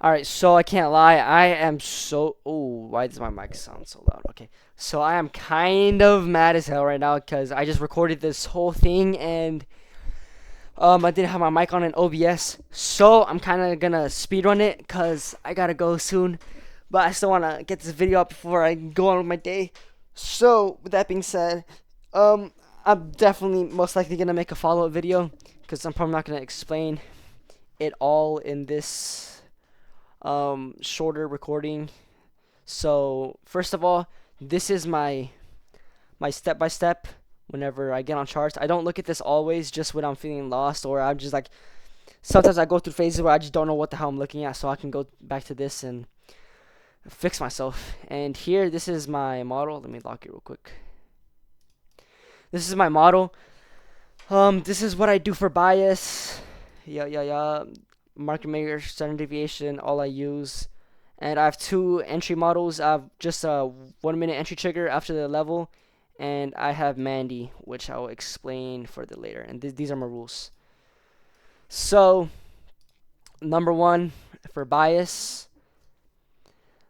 Alright, so I can't lie. I am so. Oh, why does my mic sound so loud? Okay. So I am kind of mad as hell right now because I just recorded this whole thing and I didn't have my mic on in OBS. So I'm kind of gonna speedrun it because I gotta go soon. But I still wanna get this video up before I go on with my day. So with that being said, I'm definitely most likely gonna make a follow-up video because I'm probably not gonna explain it all in this shorter recording. So first of all, this is my step by step whenever I get on charts. I don't look at this always, just when I'm feeling lost, or I'm just like, sometimes I go through phases where I just don't know what the hell I'm looking at, so I can go back to this and fix myself. And here, this is my model. Let me lock it real quick. This is my model. This is what I do for bias. Yeah. Market maker, standard deviation, all I use. And I have two entry models. I have just a 1 minute entry trigger after the level, and I have Mandy, which I will explain further later. And these are my rules. So, number one, for bias,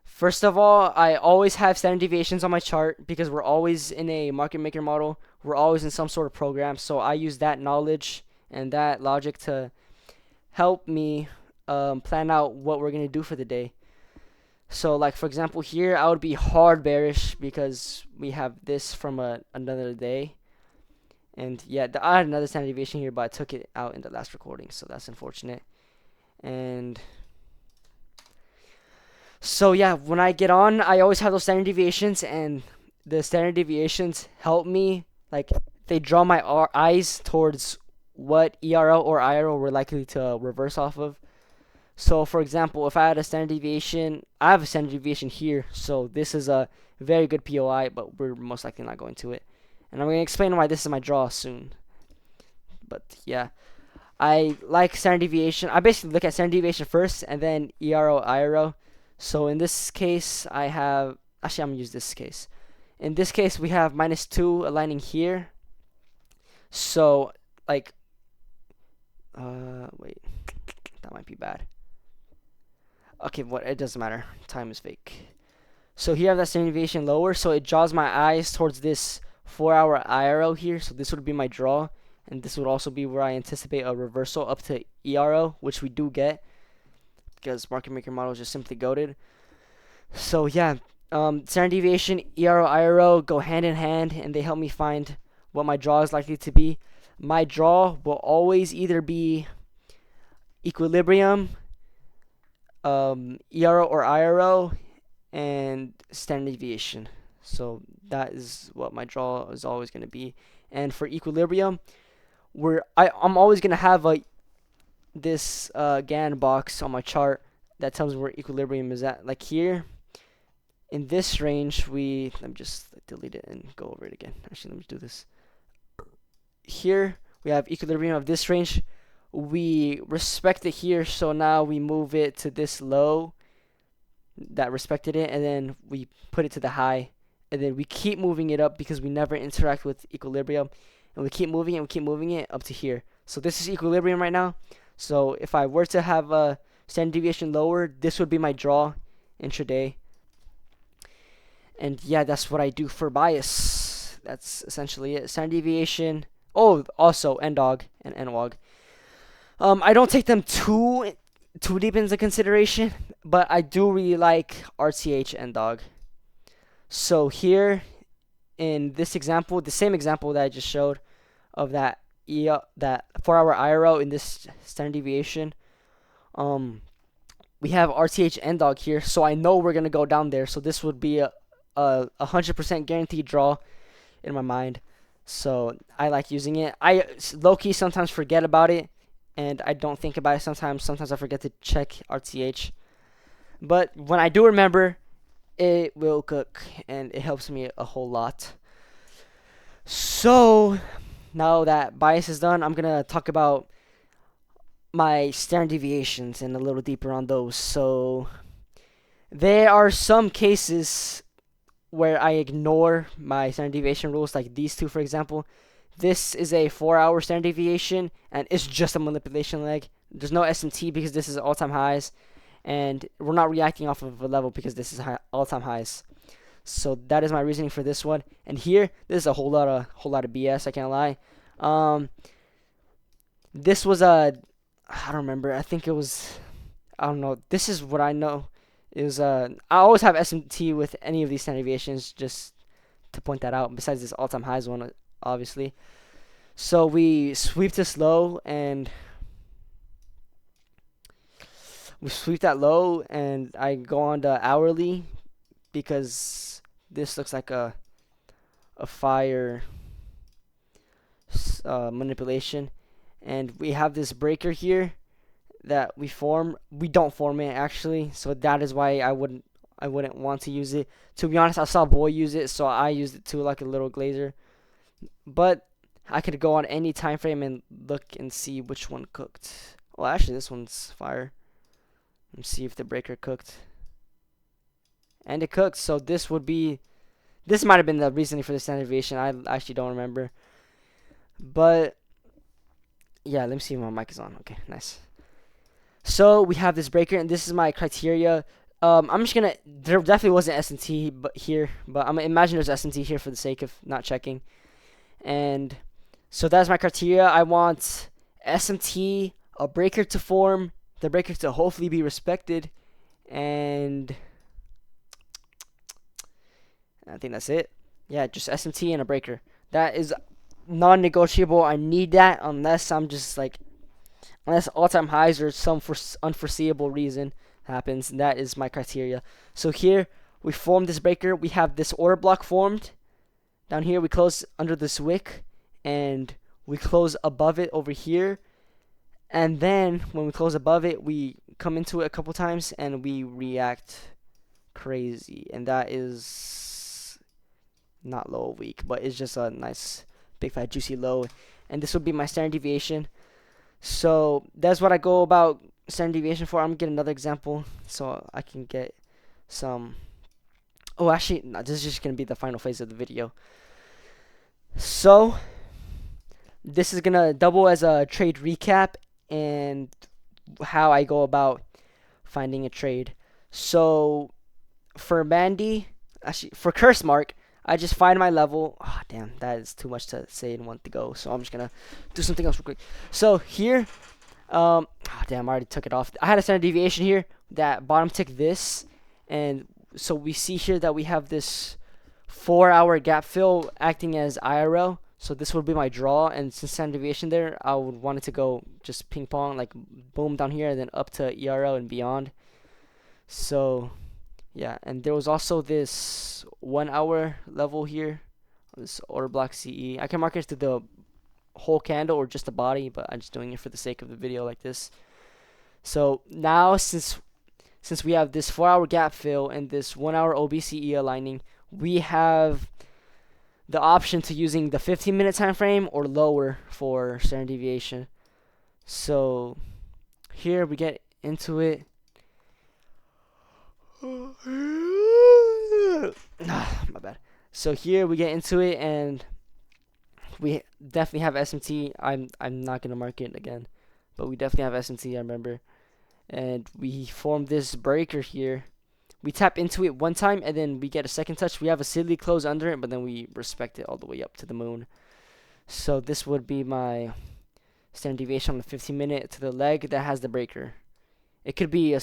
first of all, I always have standard deviations on my chart because we're always in a market maker model. We're always in some sort of program. So I use that knowledge and that logic to help me plan out what we're going to do for the day. So, like, for example, here I would be hard bearish because we have this from another day. And yeah, I had another standard deviation here, but I took it out in the last recording, so that's unfortunate. And so yeah, when I get on, I always have those standard deviations, and the standard deviations help me, like, they draw my eyes towards what ERO or IRO we're likely to reverse off of. So, for example, if I had a standard deviation, I have a standard deviation here, so this is a very good POI, but we're most likely not going to it. And I'm going to explain why this is my draw soon. But, yeah, I like standard deviation. I basically look at standard deviation first, and then ERO, IRO. So, in this case, I have... Actually, I'm going to use this case. In this case, we have -2 aligning here. So, like... wait. That might be bad. Okay, it doesn't matter. Time is fake. So here I have that standard deviation lower, so it draws my eyes towards this 4-hour IRO here. So this would be my draw, and this would also be where I anticipate a reversal up to ERO, which we do get because market maker model is just simply goated. So yeah, standard deviation, ERO, IRO go hand in hand, and they help me find what my draw is likely to be. My draw will always either be equilibrium, ERO or IRO, and standard deviation. So that is what my draw is always going to be. And for equilibrium, I'm always going to have this Gann box on my chart that tells me where equilibrium is at. Like here, in this range, let me just delete it and go over it again. Actually, let me do this. Here, we have equilibrium of this range. We respect it here, so now we move it to this low that respected it, and then we put it to the high, and then we keep moving it up because we never interact with equilibrium, and we keep moving it up to here. So this is equilibrium right now. So if I were to have a standard deviation lower, this would be my draw intraday. And yeah, that's what I do for bias. That's essentially it. Standard deviation. Oh, also NDOG and NWOG. I don't take them too deep into consideration, but I do really like RTH and dog. So here, in this example, the same example that I just showed of that 4-hour IRO in this standard deviation, we have RTH and dog here, so I know we're gonna go down there. So this would be a 100% guaranteed draw in my mind. So I like using it. I low-key sometimes forget about it, and I don't think about it sometimes. Sometimes I forget to check RTH. But when I do remember, it will cook, and it helps me a whole lot. So, now that bias is done, I'm going to talk about my standard deviations and a little deeper on those. So, there are some cases where I ignore my standard deviation rules, like these two, for example. This is a 4-hour standard deviation, and it's just a manipulation leg. There's no SMT because this is all-time highs, and we're not reacting off of a level because this is all-time highs. So that is my reasoning for this one. And here, this is a whole lot of BS. I can't lie. This was I don't remember. I think it was, I don't know. This is what I know. It was I always have SMT with any of these standard deviations, just to point that out. Besides this all-time highs one, obviously. So we sweep this low, and we sweep that low, and I go on to hourly because this looks like a fire manipulation, and we have this breaker here that we don't form it actually, so that is why I wouldn't want to use it. To be honest, I saw Boy use it, so I used it too, like a little glazer. But I could go on any time frame and look and see which one cooked. Well, actually, this one's fire. Let's see if the breaker cooked. And it cooked, so this might have been the reasoning for the standard deviation. I actually don't remember. But yeah, let me see if my mic is on. Okay, nice. So we have this breaker, and this is my criteria. I'm just gonna. There definitely wasn't S&T, but I'm gonna imagine there's S&T here for the sake of not checking. And so that's my criteria. I want SMT, a breaker to form, the breaker to hopefully be respected, and I think that's it. Yeah, just SMT and a breaker. That is non-negotiable. I need that unless all-time highs or some unforeseeable reason happens. That is my criteria. So here we form this breaker. We have this order block formed. Down here we close under this wick, and we close above it over here. And then when we close above it, we come into it a couple times and we react crazy. And that is not low of week, but it's just a nice big fat juicy low. And this would be my standard deviation. So that's what I go about standard deviation for. I'm gonna get another example so I can get some. Oh, actually, no, this is just gonna be the final phase of the video. So this is gonna double as a trade recap and how I go about finding a trade. So for Mandy, actually for Curse Mark, I just find my level. Oh, damn, that is too much to say in one to go. So I'm just gonna do something else real quick. So here, oh, damn, I already took it off. I had a standard deviation here that bottom tick this, and so we see here that we have this 4-hour gap fill acting as IRL. So this would be my draw, and since standard deviation there, I would want it to go just ping pong, like boom down here and then up to ERL and beyond. So yeah, and there was also this 1-hour level here, this order block CE. I can mark it to the whole candle or just the body, but I'm just doing it for the sake of the video like this. So now since we have this 4-hour gap fill and this 1-hour OBCE aligning, we have the option to using the 15-minute time frame or lower for standard deviation. So here we get into it. My bad. So here we get into it, and we definitely have SMT. I'm not gonna mark it again, but we definitely have SMT. I remember, and we form this breaker here. We tap into it one time, and then we get a second touch. We have a silly close under it, but then we respect it all the way up to the moon. So this would be my standard deviation on the 15-minute to the leg that has the breaker. It could be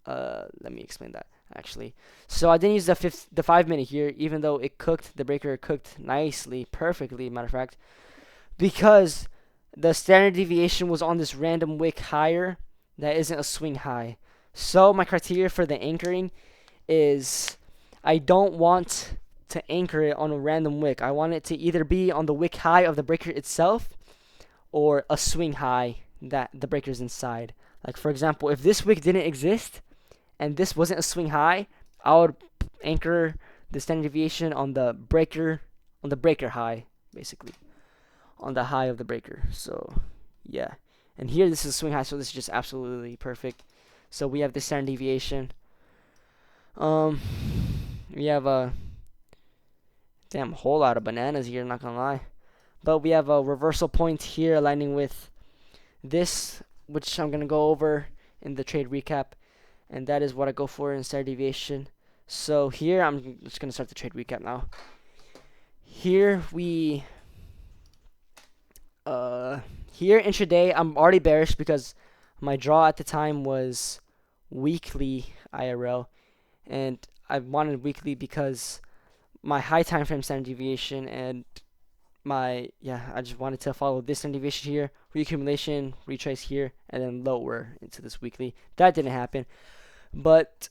let me explain that actually. So I didn't use the 5-minute here, even though it cooked. The breaker cooked nicely, perfectly, matter of fact, because the standard deviation was on this random wick higher that isn't a swing high. So my criteria for the anchoring is I don't want to anchor it on a random wick. I want it to either be on the wick high of the breaker itself or a swing high that the breaker's inside. Like for example, if this wick didn't exist and this wasn't a swing high, I would anchor the standard deviation on the breaker high, basically, on the high of the breaker. So yeah, and here this is a swing high, so this is just absolutely perfect. So we have the standard deviation. We have a whole lot of bananas here, not gonna lie. But we have a reversal point here aligning with this, which I'm gonna go over in the trade recap. and that is what I go for in standard deviation. So here I'm just gonna start the trade recap now. Here we here intraday I'm already bearish because my draw at the time was weekly IRL, and I wanted weekly because my high time frame standard deviation and I just wanted to follow this standard deviation here, reaccumulation, retrace here, and then lower into this weekly. That didn't happen, but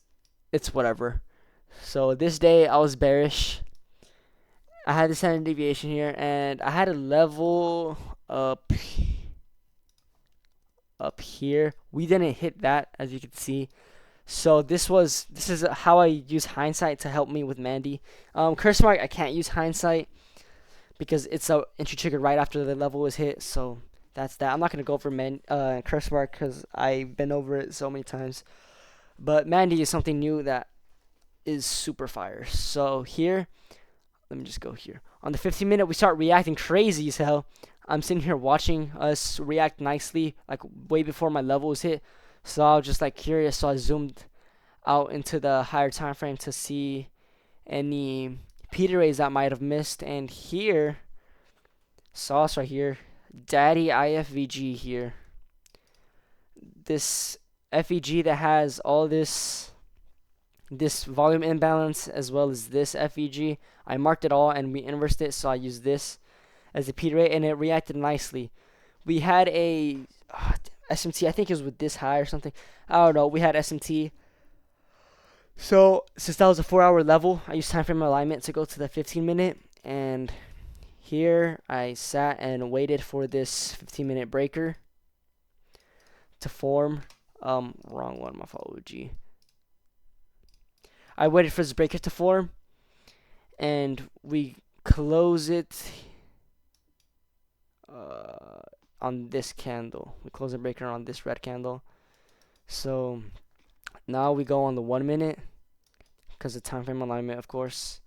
it's whatever. So this day I was bearish. I had the standard deviation here, and I had a level up here. We didn't hit that, as you can see. So this is how I use hindsight to help me with Mandy. Curse mark, I can't use hindsight because it's a entry trigger right after the level was hit. So that's that. I'm not gonna go over curse mark because I've been over it so many times. But Mandy is something new that is super fire. So here, let me just go here. On the 15-minute, we start reacting crazy as hell. I'm sitting here watching us react nicely, like way before my level was hit. So I was just like curious, so I zoomed out into the higher time frame to see any Peter rays that might have missed. And here, sauce right here, Daddy IFVG here. This FEG that has all this volume imbalance as well as this FEG. I marked it all and we inversed it, so I used this as a Peter ray and it reacted nicely. We had a SMT, I think it was with this high or something. I don't know. We had SMT. So since that was a 4-hour level, I used time frame alignment to go to the 15-minute, and here I sat and waited for this 15-minute breaker to form. Wrong one, my fault. OG. I waited for this breaker to form, and we close it on this candle. We close the breaker on this red candle. So now we go on the 1 minute because of time frame alignment, of course.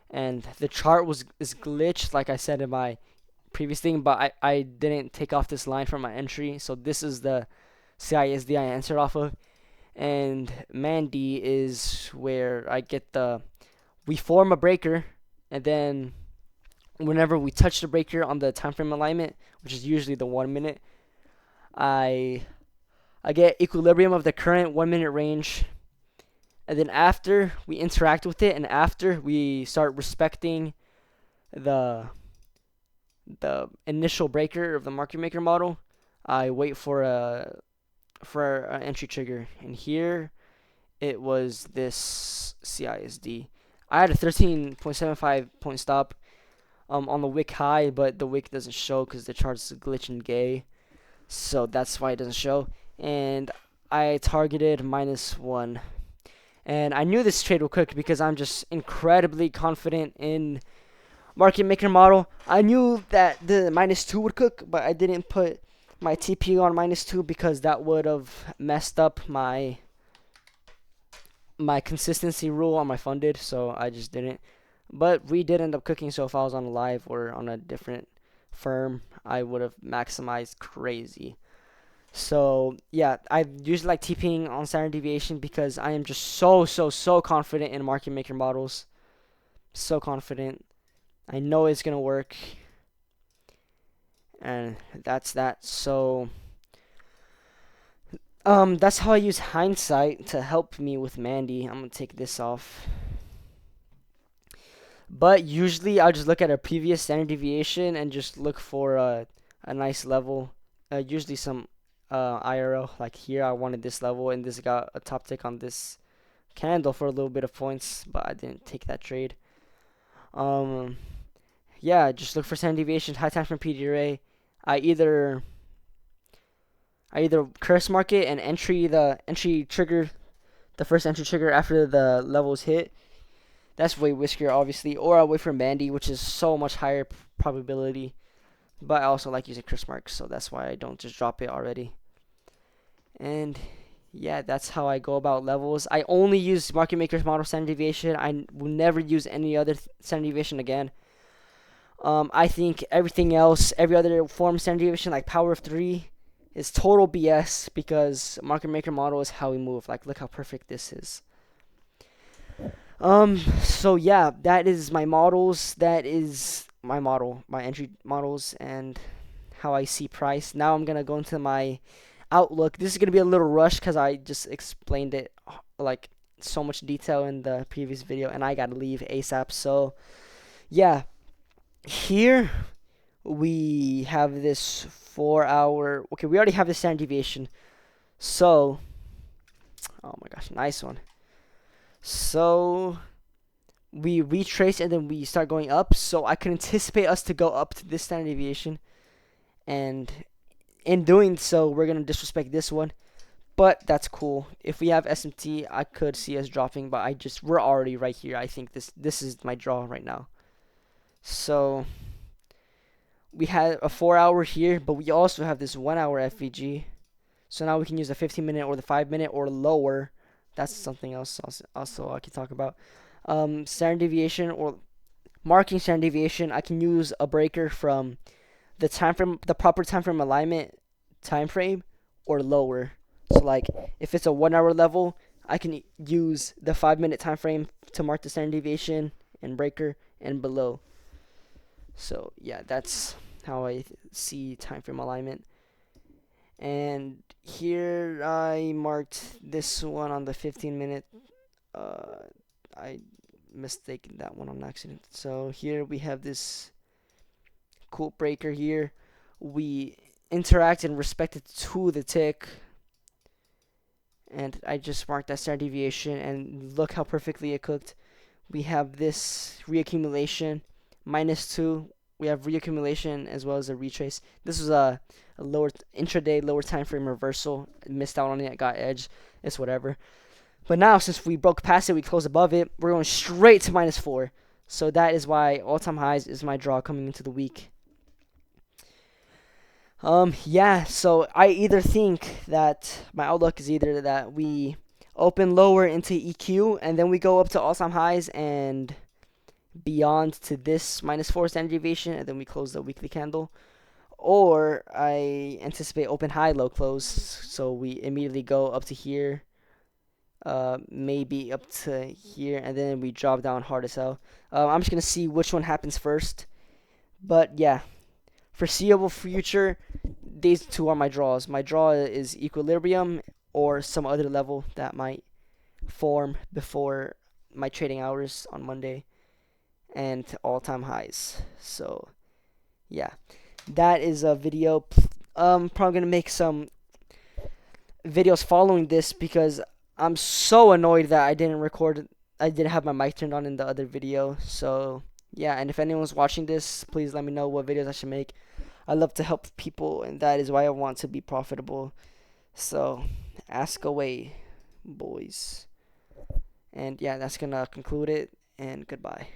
And the chart is glitched, like I said in my previous thing, but I didn't take off this line from my entry. So this is the CISD I answered off of. And Mandy is where I get we form a breaker, and then whenever we touch the breaker on the time frame alignment, which is usually the 1 minute, I get equilibrium of the current 1 minute range, and then after we interact with it and after we start respecting the initial breaker of the market maker model, I wait for an entry trigger, and here it was this CISD. I had a 13.75 point stop on the wick high, but the wick doesn't show because the chart's glitching gay, so that's why it doesn't show. And I targeted -1, and I knew this trade would cook because I'm just incredibly confident in market maker model. I knew that the -2 would cook, but I didn't put my TP on -2 because that would have messed up my consistency rule on my funded, so I just didn't. But we did end up cooking, so if I was on a live or on a different firm, I would have maximized crazy. So yeah, I usually like TPing on standard deviation because I am just so confident in market maker models. So confident. I know it's gonna work. And that's that. So that's how I use hindsight to help me with Mandy. I'm gonna take this off. But usually I'll just look at a previous standard deviation and just look for a nice level. Usually some IRL, like here I wanted this level, and this got a top tick on this candle for a little bit of points, but I didn't take that trade. Yeah, just look for standard deviation, high time from PDRA. I either curse market and the first entry trigger after the levels hit. That's way riskier, obviously. Or I wait for Mandy, which is so much higher probability. But I also like using curse marks, so that's why I don't just drop it already. And yeah, that's how I go about levels. I only use market maker's model standard deviation. I will never use any other standard deviation again. I think everything else, every other form of standard deviation, like power of 3 is total BS because market maker model is how we move. Like, look how perfect this is. So yeah, that is my models. That is my model, my entry models, and how I see price. Now I'm gonna go into my outlook. This is gonna be a little rushed because I just explained it like so much detail in the previous video, and I gotta leave ASAP. So yeah, here we have this 4 hour. Okay, we already have the standard deviation. So, oh my gosh, nice one. So we retrace and then we start going up. So I can anticipate us to go up to this standard deviation, and in doing so, we're gonna disrespect this one. But that's cool. If we have SMT, I could see us dropping, but we're already right here. I think this is my draw right now. So we had a 4 hour here, but we also have this 1 hour FVG. So now we can use the 15-minute or the 5-minute or lower. That's something else also I can talk about. Standard deviation or marking standard deviation. I can use a breaker from the time frame, the proper time frame alignment time frame, or lower. So like if it's a 1 hour level, I can use the 5-minute time frame to mark the standard deviation and breaker and below. So yeah, that's how I see time frame alignment. And here I marked this one on the 15-minute. I mistaken that one on accident. So here we have this cool breaker here. We interact and respect it to the tick. And I just marked that standard deviation, and look how perfectly it cooked. We have this reaccumulation, -2. We have reaccumulation as well as a retrace. This was a lower intraday, lower time frame reversal. Missed out on it, got edge. It's whatever. But now, since we broke past it, we closed above it. We're going straight to -4. So that is why all-time highs is my draw coming into the week. Yeah, so I either think that my outlook is either that we open lower into EQ and then we go up to all-time highs and beyond to this -4 standard deviation, and then we close the weekly candle, or I anticipate open high low close, so we immediately go up to here, maybe up to here, and then we drop down hard as hell. I'm just gonna see which one happens first, but yeah, foreseeable future, these two are my draws. My draw is equilibrium or some other level that might form before my trading hours on Monday, and all-time highs. So yeah, that is a video. Probably gonna make some videos following this because I'm so annoyed that I didn't have my mic turned on in the other video. So yeah, and if anyone's watching this, please let me know what videos I should make. I love to help people, and that is why I want to be profitable. So ask away, boys. And yeah, that's gonna conclude it, and goodbye.